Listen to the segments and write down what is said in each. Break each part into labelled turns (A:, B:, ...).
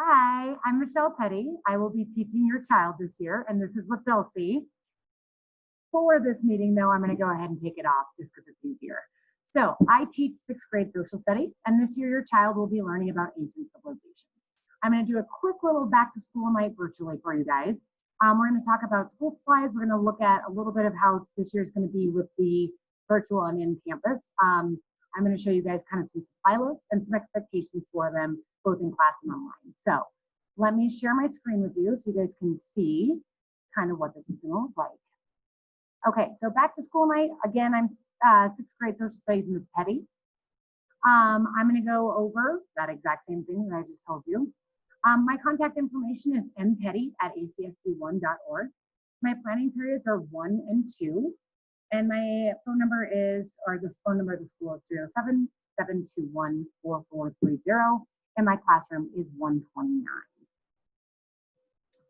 A: Hi, I'm Michelle Petty. I will be teaching your child this year, and this is what they'll see. For this meeting, though, I'm going to go ahead and take it off just because it's easier. So I teach sixth grade social studies, and this year your child will be learning about ancient civilizations. I'm going to do a quick little back to school night virtually for you guys. We're going to talk about school supplies. We're going to look at a little bit of how this year is going to be with the virtual and in campus. I'm going to show you guys kind of some supply lists and some expectations for them, both in class and online. So let me share my screen with you so you guys can see kind of what this is going to look like. Okay, so back to school night. Again, I'm sixth grade social studies Ms. Petty. I'm going to go over that exact same thing that I just told you. My contact information is mpetty@acsd1.org. My planning periods are 1 and 2. And my phone number is, or this phone number of the school is 307-721-4430. And my classroom is 129.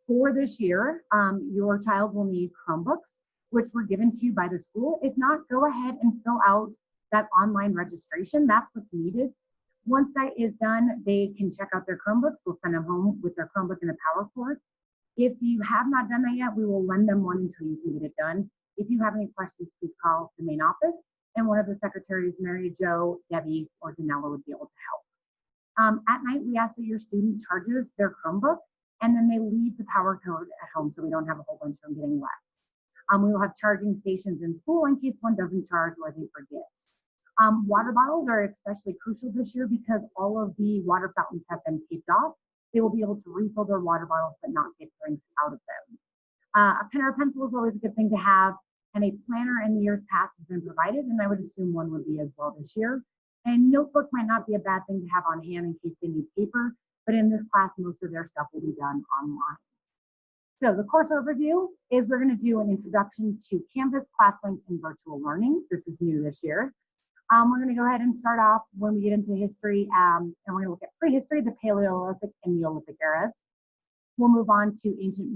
A: For this year, your child will need Chromebooks, which were given to you by the school. If not, go ahead and fill out that online registration. That's what's needed. Once that is done, they can check out their Chromebooks. We'll send them home with their Chromebook and a power cord. If you have not done that yet, we will lend them one until you can get it done. If you have any questions, please call the main office, and one of the secretaries, Mary Jo, Debbie, or Danella, would be able to help. At night, we ask that your student charges their Chromebook, and then they leave the power cord at home so we don't have a whole bunch of them getting left. We will have charging stations in school in case one doesn't charge or they forget. Water bottles are especially crucial this year because all of the water fountains have been taped off. They will be able to refill their water bottles but not get drinks out of them. A pen or a pencil is always a good thing to have, and a planner in the years past has been provided, and I would assume one would be as well this year. And notebook might not be a bad thing to have on hand in case they need paper, but in this class, most of their stuff will be done online. So the course overview is we're going to do an introduction to Canvas, ClassLink, and virtual learning. This is new this year. We're going to go ahead and start off when we get into history, and we're going to look at prehistory, the Paleolithic, and Neolithic eras. We'll move on to ancient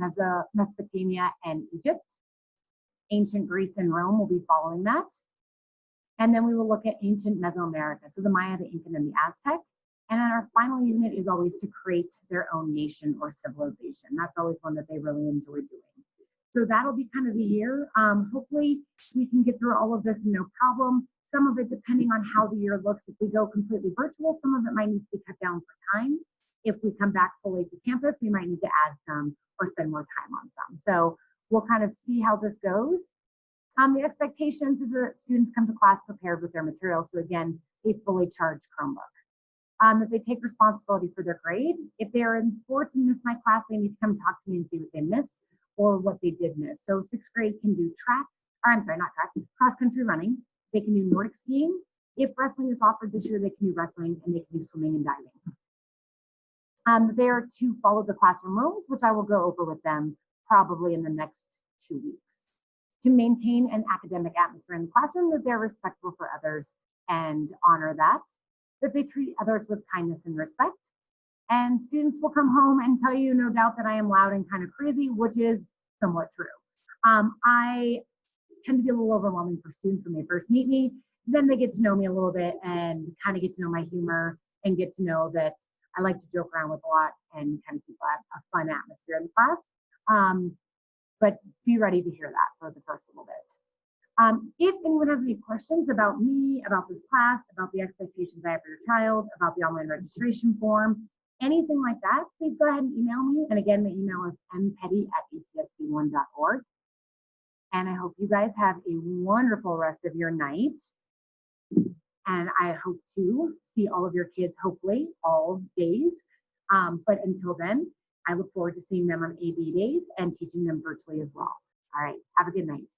A: Mesopotamia and Egypt. Ancient Greece and Rome will be following that. And then we will look at ancient Mesoamerica, so the Maya, the Incan, and the Aztec. And then our final unit is always to create their own nation or civilization. That's always one that they really enjoy doing. So that'll be kind of the year. Hopefully we can get through all of this no problem. Some of it depending on how the year looks. If we go completely virtual, some of it might need to be cut down for time. If we come back fully to campus, we might need to add some or spend more time on some. So we'll kind of see how this goes. The expectations is that students come to class prepared with their materials. So again, a fully charged Chromebook. That they take responsibility for their grade. If they're in sports and miss my class, they need to come talk to me and see what they missed or what they did miss. So sixth grade can do cross country running. They can do Nordic skiing. If wrestling is offered this year, they can do wrestling and they can do swimming and diving. They are to follow the classroom rules, which I will go over with them probably in the next 2 weeks. To maintain an academic atmosphere in the classroom, that they're respectful for others and honor that they treat others with kindness and respect. And students will come home and tell you, no doubt, that I am loud and kind of crazy, which is somewhat true. I tend to be a little overwhelming for students when they first meet me. Then they get to know me a little bit and kind of get to know my humor and get to know that I like to joke around with a lot and kind of keep a fun atmosphere in the class. But be ready to hear that for the first little bit. If anyone has any questions about me, about this class, about the expectations I have for your child, about the online registration form, anything like that, please go ahead and email me. And again, the email is mpetty@acsd1.org. And I hope you guys have a wonderful rest of your night. And I hope to see all of your kids, hopefully, all days. But until then, I look forward to seeing them on AB days and teaching them virtually as well. All right, have a good night.